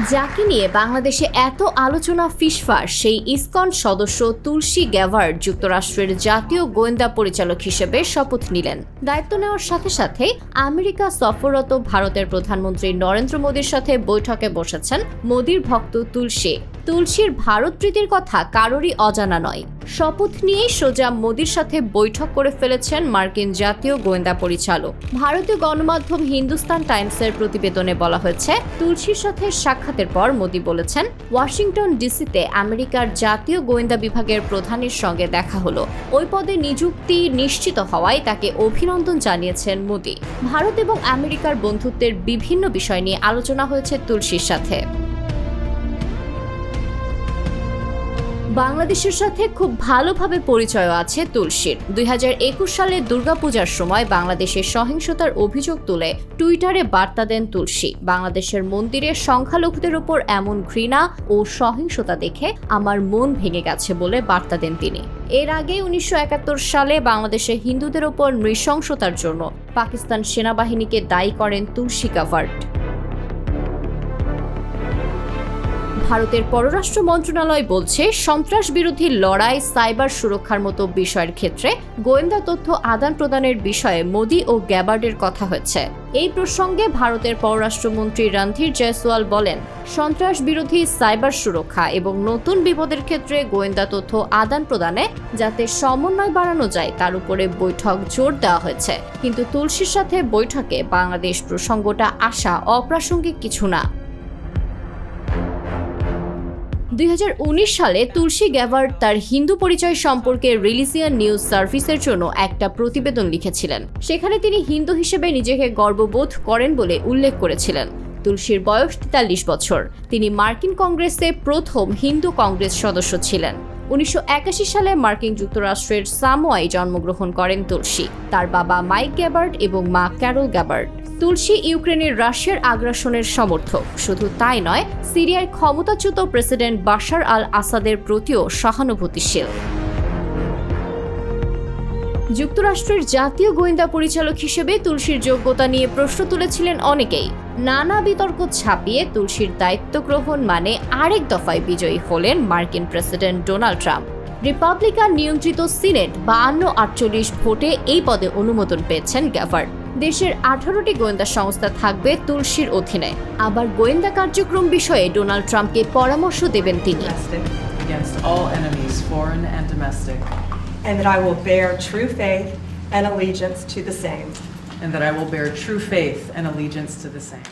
যাকে নিয়ে বাংলাদেশে এত আলোচনা ফিসফাস সেই ইসকন সদস্য তুলসী গ্যাভার্ড যুক্তরাষ্ট্রের জাতীয় গোয়েন্দা পরিচালক হিসেবে শপথ নিলেন। দায়িত্ব নেওয়ার সাথে সাথে আমেরিকা সফররত ভারতের প্রধানমন্ত্রী নরেন্দ্র মোদীর সাথে বৈঠকে বসেছেন মোদীর ভক্ত তুলসীর ভারত প্রীতির কথা কারোরই অজানা নয়। শপথ নিয়েই সোজা মোদীর সাথে বৈঠক করে ফেলেছেন মার্কিন জাতীয় গোয়েন্দা পরিচালক। ভারতীয় গণমাধ্যম হিন্দুস্তান টাইমসের প্রতিবেদনে বলা হয়েছে, তুলসীর সাথে সাক্ষাতের পর মোদী বলেছেন, ওয়াশিংটন ডিসিতে আমেরিকার জাতীয় গোয়েন্দা বিভাগের প্রধানের সঙ্গে দেখা হলো। ওই পদে নিযুক্তি নিশ্চিত হওয়ায় তাকে অভিনন্দন জানিয়েছেন মোদী। ভারত এবং আমেরিকার বন্ধুত্বের বিভিন্ন বিষয় নিয়ে আলোচনা হয়েছে তুলসীর সাথে। বাংলাদেশের সাথে খুব ভালোভাবে পরিচয় আছে তুলসীর। 2021 সালে দুর্গাপূজার সময় বাংলাদেশের সহিংসতার অভিযোগ তুলে টুইটারে বার্তা দেন তুলসী। বাংলাদেশের মন্দিরে সংখ্যালঘুদের উপর এমন ঘৃণা ও সহিংসতা দেখে আমার মন ভেঙে গেছে বলে বার্তা দেন তিনি। এর আগে 1971 সালে বাংলাদেশে হিন্দুদের উপর নৃশংসতার জন্য পাকিস্তান সেনাবাহিনীকে দায়ী করেন তুলসী গ্যাভার্ড। ভারতের পররাষ্ট্র মন্ত্রণালয় বলছে, সন্ত্রাস বিরোধী লড়াই, সাইবার সুরক্ষার মতো বিষয়ের ক্ষেত্রে গোয়েন্দা তথ্য আদান প্রদানের বিষয়ে মোদী ও গ্যাবার্ডের কথা হয়েছে। এই প্রসঙ্গে ভারতের পররাষ্ট্রমন্ত্রী রণধীর জয়সওয়াল বলেন, সন্ত্রাস বিরোধী, সাইবার সুরক্ষা এবং নতুন বিপদের ক্ষেত্রে গোয়েন্দা তথ্য আদান প্রদানে যাতে সমন্বয় বাড়ানো যায় তার উপরে বৈঠক জোর দেওয়া হয়েছে। কিন্তু তুলসীর সাথে বৈঠকে বাংলাদেশ প্রসঙ্গটা আসা অপ্রাসঙ্গিক কিছু না। 2019 সালে তুলসী গ্যাভার্ড তার হিন্দু পরিচয় সম্পর্কে রিলিজিয়ান নিউজ সার্ভিসের জন্য একটা প্রতিবেদন লিখেছিলেন। সেখানে তিনি হিন্দু হিসেবে নিজেকে গর্ববোধ করেন বলে উল্লেখ করেছিলেন। তুলসীর বয়স 43 বছর। তিনি মার্কিন কংগ্রেসে প্রথম হিন্দু কংগ্রেস সদস্য ছিলেন। 1981 সালে মার্কিন যুক্তরাষ্ট্রের সামোয়ায় জন্মগ্রহণ করেন তুলসী। তার বাবা মাইক গ্যাবার্ড এবং মা ক্যারল গ্যাবার্ড। তুলসী ইউক্রেনের রাশিয়ার আগ্রাসনের সমর্থক। শুধু তাই নয়, সিরিয়ার ক্ষমতাচ্যুত প্রেসিডেন্ট বাশার আল আসাদের প্রতিও সহানুভূতিশীল। যুক্তরাষ্ট্রের জাতীয় গোয়েন্দা পরিচালক হিসেবে তুলসীর যোগ্যতা নিয়ে প্রশ্ন তুলেছিলেন অনেকেই। নানা বিতর্ক ছাপিয়ে তুলসীর দায়িত্ব গ্রহণ মানে আরেক দফায় বিজয়ী হলেন মার্কিন প্রেসিডেন্ট ডোনাল্ড ট্রাম্প। রিপাবলিকান নিয়ন্ত্রিত সিনেট 52-48 ভোটে এই পদে অনুমোদন পেয়েছেন গ্যাভার্ড। দেশের 18টি গোয়েন্দা সংস্থা থাকবে তুলসীর অধীনে। আবার গোয়েন্দা কার্যক্রম বিষয়ে ডোনাল্ড ট্রাম্পকে পরামর্শ দেবেন তিনি। And that I will bear true faith and allegiance to the same. And that I will bear true faith and allegiance to the same.